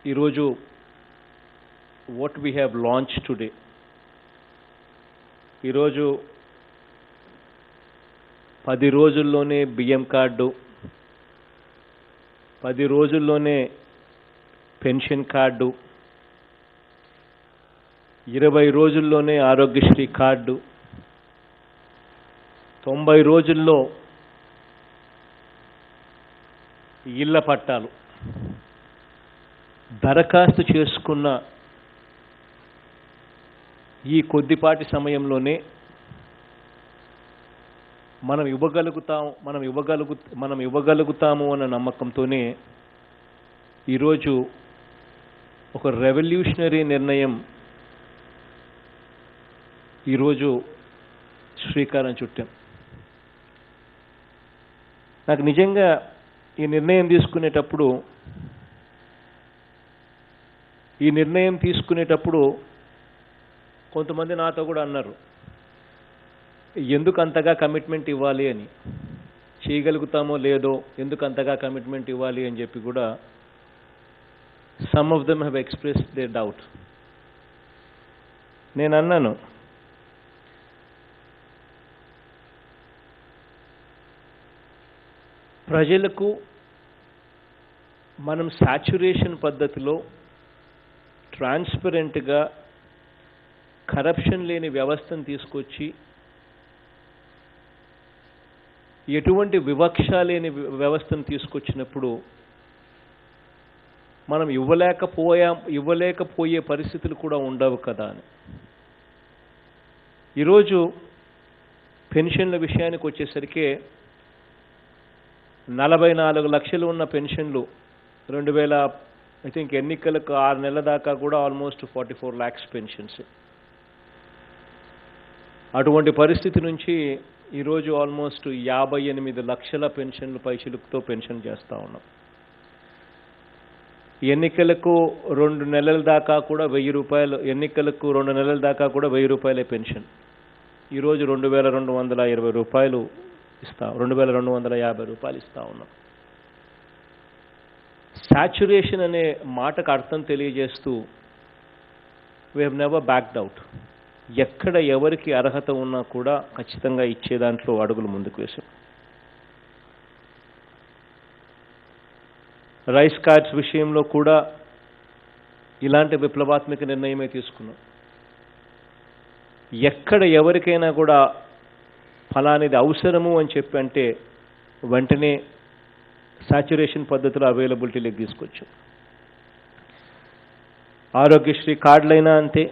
ఈరోజు what we have launched today, ఈరోజు 10 రోజుల్లోనే బియ్యం కార్డు, 10 రోజుల్లోనే పెన్షన్ కార్డు, 20 రోజుల్లోనే ఆరోగ్యశ్రీ కార్డు, 90 రోజుల్లో ఇళ్ల పట్టాలు దరఖాస్తు చేసుకున్న ఈ కొద్దిపాటి సమయంలోనే మనం ఇవ్వగలుగుతాము అన్న నమ్మకంతోనే ఈరోజు ఒక రెవల్యూషనరీ నిర్ణయం ఈరోజు శ్రీకారం చుట్టాం. నాకు నిజంగా ఈ నిర్ణయం తీసుకునేటప్పుడు కొంతమంది నాతో కూడా అన్నారు, ఎందుకు అంతగా కమిట్మెంట్ ఇవ్వాలి అని, చేయగలుగుతామో లేదో ఎందుకు అంతగా కమిట్మెంట్ ఇవ్వాలి అని చెప్పి కూడా some of them have expressed their doubt. నేను అన్నాను, ప్రజలకు మనం సాచ్యురేషన్ పద్ధతిలో ట్రాన్స్పరెంట్గా కరప్షన్ లేని వ్యవస్థను తీసుకొచ్చి ఎటువంటి వివక్ష లేని వ్యవస్థను తీసుకొచ్చినప్పుడు మనం ఇవ్వలేకపోయే పరిస్థితులు కూడా ఉండవు కదా అని. ఈరోజు పెన్షన్ల విషయానికి వచ్చేసరికి 44 లక్షలు ఉన్న పెన్షన్లు 2000 ఐ థింక్ ఎన్నికలకు 6 నెలల దాకా కూడా ఆల్మోస్ట్ 44 lakhs పెన్షన్స్. అటువంటి పరిస్థితి నుంచి ఈరోజు ఆల్మోస్ట్ 58 లక్షల పెన్షన్లు పైచిలుకుతో పెన్షన్ చేస్తూ ఉన్నాం. ఎన్నికలకు 2 నెలల దాకా కూడా 1000 రూపాయలు, ఎన్నికలకు 2 నెలల దాకా కూడా 1000 రూపాయలే పెన్షన్. ఈరోజు 2220 రూపాయలు ఇస్తాం, 2250 రూపాయలు ఇస్తూ ఉన్నాం. సాచ్యురేషన్ అనే మాటకు అర్థం తెలియజేస్తూ we have never backed out. ఎక్కడ ఎవరికి అర్హత ఉన్నా కూడా ఖచ్చితంగా ఇచ్చే దాంట్లో అడుగులు ముందుకు వేశాం. రైస్ కార్డ్స్ విషయంలో కూడా ఇలాంటి విప్లవాత్మక నిర్ణయమే తీసుకున్నాం. ఎక్కడ ఎవరికైనా కూడా ఫలానిది అవసరము అని చెప్పి అంటే వెంటనే సాచ్యురేషన్ పద్ధతిలో అవైలబిలిటీలోకి తీసుకొచ్చాం. ఆరోగ్యశ్రీ కార్డులైనా అంతే,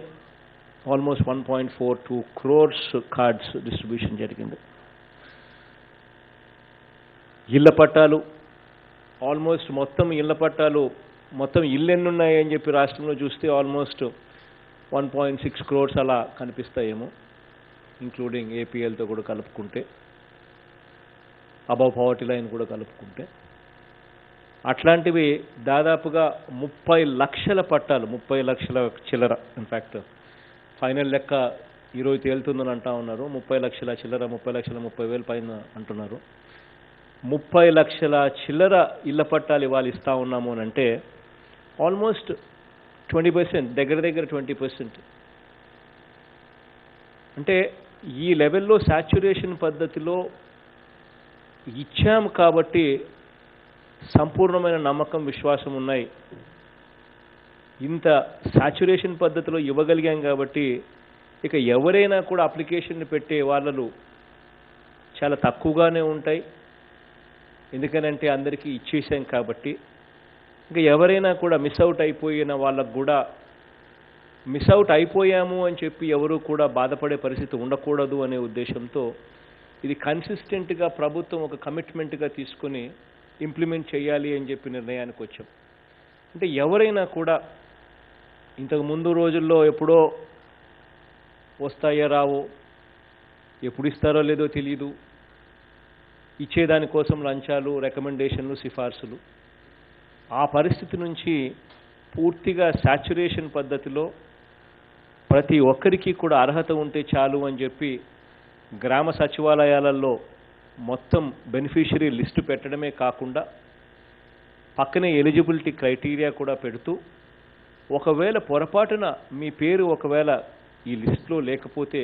ఆల్మోస్ట్ 1.42 crores కార్డ్స్ డిస్ట్రిబ్యూషన్ జరిగింది. ఇళ్ల పట్టాలు ఆల్మోస్ట్ మొత్తం ఇళ్ళు ఎన్ని ఉన్నాయని చెప్పి రాష్ట్రంలో చూస్తే ఆల్మోస్ట్ 1.6 crores అలా కనిపిస్తాయేమో, ఇంక్లూడింగ్ ఏపీఎల్తో కూడా కలుపుకుంటే, అబవ్ పవర్టీ లైన్ కూడా కలుపుకుంటే. అట్లాంటివి దాదాపుగా 30 లక్షల పట్టాలు, 30 లక్షల చిల్లర. ఇన్ఫ్యాక్ట్ ఫైనల్ లెక్క ఈరోజు తేలుతుందని అంటా ఉన్నారు. 30 లక్షల చిల్లర, 30,30,000 పైన అంటున్నారు. 30 లక్షల చిల్లర ఇళ్ల పట్టాలు ఇవాళ ఇస్తూ ఉన్నాము అని అంటే ఆల్మోస్ట్ 20%, దగ్గర 20%. అంటే ఈ లెవెల్లో సాచ్యురేషన్ పద్ధతిలో ఇచ్చాము కాబట్టి సంపూర్ణమైన నమ్మకం, విశ్వాసం ఉన్నాయి. ఇంత సాచ్యురేషన్ పద్ధతిలో ఇవ్వగలిగాం కాబట్టి ఇక ఎవరైనా కూడా అప్లికేషన్ పెట్టే వాళ్ళు చాలా తక్కువగానే ఉంటాయి. ఎందుకనంటే అందరికీ ఇచ్చేసాం కాబట్టి. ఇంకా ఎవరైనా కూడా మిస్ అవుట్ అయిపోయిన వాళ్ళకు కూడా మిస్ అవుట్ అయిపోయాము అని చెప్పి ఎవరు కూడా బాధపడే పరిస్థితి ఉండకూడదు అనే ఉద్దేశంతో ఇది కన్సిస్టెంట్గా ప్రభుత్వం ఒక కమిట్మెంట్గా తీసుకుని ఇంప్లిమెంట్ చేయాలి అని చెప్పి నిర్ణయానికి వచ్చాం. అంటే ఎవరైనా కూడా ఇంతకు ముందు రోజుల్లో ఎప్పుడో వస్తాయో రావో, ఎప్పుడు ఇస్తారో లేదో తెలియదు, ఇచ్చేదానికోసం లంచాలు, రికమెండేషన్లు, సిఫార్సులు, ఆ పరిస్థితి నుంచి పూర్తిగా సాచ్యురేషన్ పద్ధతిలో ప్రతి ఒక్కరికి కూడా అర్హత ఉంటే చాలు అని చెప్పి గ్రామ సచివాలయాలలో మొత్తం బెనిఫిషియరీ లిస్టు పెట్టడమే కాకుండా పక్కనే ఎలిజిబిలిటీ క్రైటీరియా కూడా పెడుతూ ఒకవేళ పొరపాటున మీ పేరు ఒకవేళ ఈ లిస్టులో లేకపోతే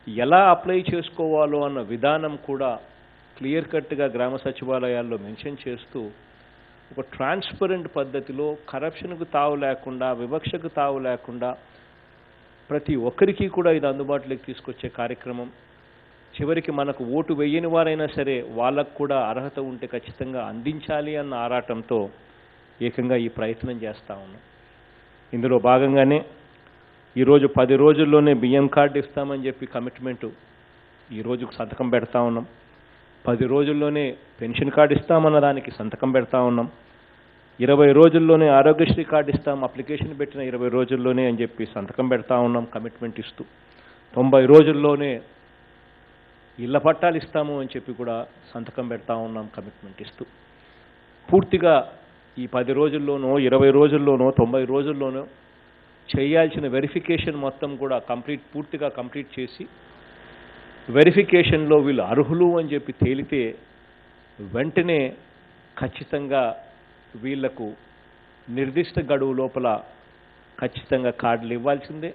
ఎలా అప్లై చేసుకోవాలో అన్న విధానం కూడా క్లియర్ కట్గా గ్రామ సచివాలయాల్లో మెన్షన్ చేస్తూ ఒక ట్రాన్స్పరెంట్ పద్ధతిలో కరప్షన్కు తావు లేకుండా, వివక్షకు తావు లేకుండా ప్రతి ఒక్కరికి కూడా ఇది అందుబాటులోకి తీసుకొచ్చే కార్యక్రమం. చివరికి మనకు ఓటు వేయని వారైనా సరే వాళ్ళకు కూడా అర్హత ఉంటే ఖచ్చితంగా అందించాలి అన్న ఆరాటంతో ఏకంగా ఈ ప్రయత్నం చేస్తూ ఉన్నాం. ఇందులో భాగంగానే ఈరోజు 10 రోజుల్లోనే బియ్యం కార్డు ఇస్తామని చెప్పి కమిట్మెంటు ఈరోజుకు సంతకం పెడతా ఉన్నాం. 10 రోజుల్లోనే పెన్షన్ కార్డు ఇస్తామన్న దానికి సంతకం పెడతా ఉన్నాం. 20 రోజుల్లోనే ఆరోగ్యశ్రీ కార్డు ఇస్తాం, అప్లికేషన్ పెట్టిన 20 రోజుల్లోనే అని చెప్పి సంతకం పెడతా ఉన్నాం కమిట్మెంట్ ఇస్తూ. 90 రోజుల్లోనే ఇళ్ల పట్టాలు ఇస్తాము అని చెప్పి కూడా సంతకం పెడతా ఉన్నాం కమిట్మెంట్ ఇస్తూ. పూర్తిగా ఈ 10 రోజుల్లోనో 20 రోజుల్లోనో 90 రోజుల్లోనో చేయాల్సిన వెరిఫికేషన్ మొత్తం కూడా పూర్తిగా కంప్లీట్ చేసి వెరిఫికేషన్లో వీళ్ళు అర్హులు అని చెప్పి తేలితే వెంటనే ఖచ్చితంగా వీళ్లకు నిర్దిష్ట గడువు లోపల ఖచ్చితంగా కార్డులు ఇవ్వాల్సిందే,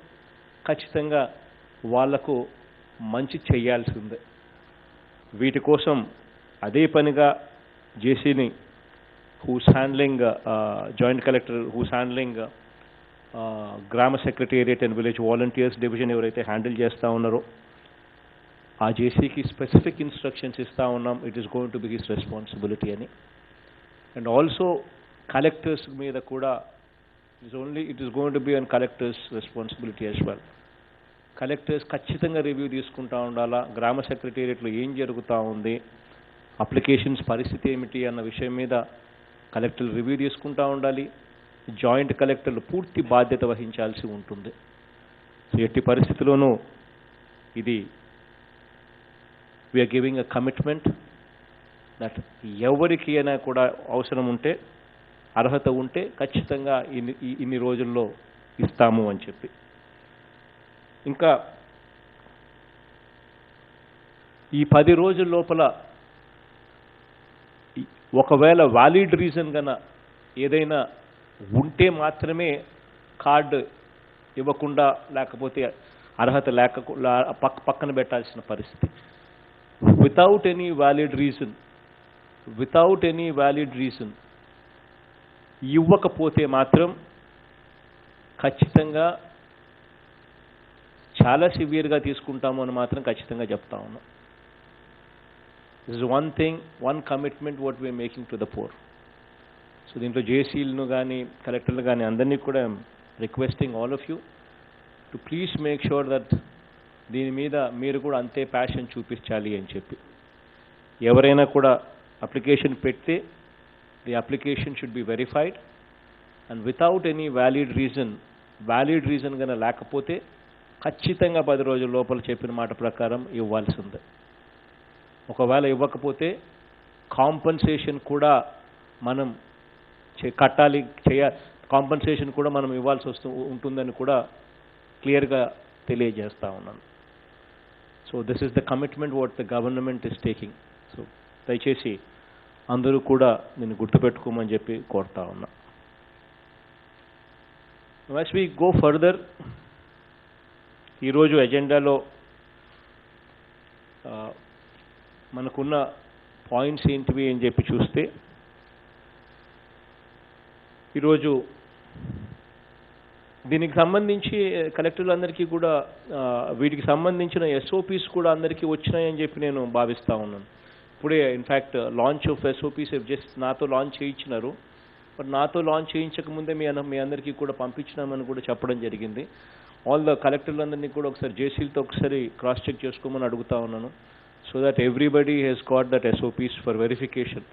ఖచ్చితంగా వాళ్లకు మంచి చేయాల్సిందే. వీటి కోసం అదే పనిగా జేసీని who's handling joint collector who's handling గ్రామ secretariat and village volunteers division ఎవరైతే హ్యాండిల్ చేస్తూ ఉన్నారో ఆ జేసీకి స్పెసిఫిక్ ఇన్స్ట్రక్షన్స్ ఇస్తూ ఉన్నాం. It is going to be his responsibility అని. అండ్ ఆల్సో కలెక్టర్స్ మీద కూడా it is going to be on collectors responsibility as well. Collectors ఖచ్చితంగా రివ్యూ తీసుకుంటూ ఉండాలా, గ్రామ సెక్రటేరియట్లో ఏం జరుగుతూ ఉంది, అప్లికేషన్స్ పరిస్థితి ఏమిటి అన్న విషయం మీద కలెక్టర్లు రివ్యూ తీసుకుంటూ ఉండాలి. జాయింట్ కలెక్టర్లు పూర్తి బాధ్యత వహించాల్సి ఉంటుంది. సో ఎట్టి పరిస్థితుల్లోనూ ఇది we are giving a commitment that ఎవరికి అయినా కూడా అవసరం ఉంటే, అర్హత ఉంటే ఖచ్చితంగా ఇన్ని రోజుల్లో ఇస్తాము అని చెప్పి. ఇంకా ఈ 10 రోజుల లోపల ఒకవేళ వ్యాలిడ్ రీజన్ గన ఏదైనా ఉంటే మాత్రమే కార్డు ఇవ్వకుండా, లేకపోతే అర్హత పక్కన పెట్టాల్సిన పరిస్థితి. వితౌట్ ఎనీ వ్యాలిడ్ రీజన్ ఇవ్వకపోతే మాత్రం ఖచ్చితంగా చాలా సివియర్గా తీసుకుంటాము అని మాత్రం ఖచ్చితంగా చెప్తా ఉన్నాం. This is one commitment what we are making to the poor. So దీంట్లో జేసీలను కానీ కలెక్టర్లు కానీ అందరినీ కూడా requesting all of you to please make sure that దీని మీద మీరు కూడా అంతే ప్యాషన్ చూపించాలి అని చెప్పి. ఎవరైనా కూడా అప్లికేషన్ పెడితే the application should be verified and without any valid reason కన్నా లేకపోతే ఖచ్చితంగా 10 రోజుల లోపల చెప్పిన మాట ప్రకారం ఇవ్వాల్సిందే. ఒకవేళ ఇవ్వకపోతే కాంపన్సేషన్ కూడా మనం కాంపన్సేషన్ కూడా మనం ఇవ్వాల్సి ఉంటుందని కూడా క్లియర్గా తెలియజేస్తా ఉన్నాను. So this is the commitment what the government is taking. So దయచేసి అందరూ కూడా నేను గుర్తుపెట్టుకోమని చెప్పి కోరుతా ఉన్నా. యాజ్ వి గో ఫర్దర్, ఈరోజు ఎజెండాలో మనకున్న పాయింట్స్ ఏంటివి అని చెప్పి చూస్తే, ఈరోజు దీనికి సంబంధించి కలెక్టర్లందరికీ కూడా వీటికి సంబంధించిన ఎస్ఓపీస్ కూడా అందరికీ వచ్చినాయని చెప్పి నేను భావిస్తూ ఉన్నాను. ఇప్పుడే in fact launch of SOPs just నాతో లాంచ్ చేయించినారు. బట్ నాతో లాంచ్ చేయించకముందే మీ అందరికీ కూడా పంపించినామని కూడా చెప్పడం జరిగింది. ఆల్ ద కలెక్టర్లందరినీ కూడా ఒకసారి జేసీలతో ఒకసారి క్రాస్ చెక్ చేసుకోమని అడుగుతా ఉన్నాను. So that everybody has got that SOPs for verification.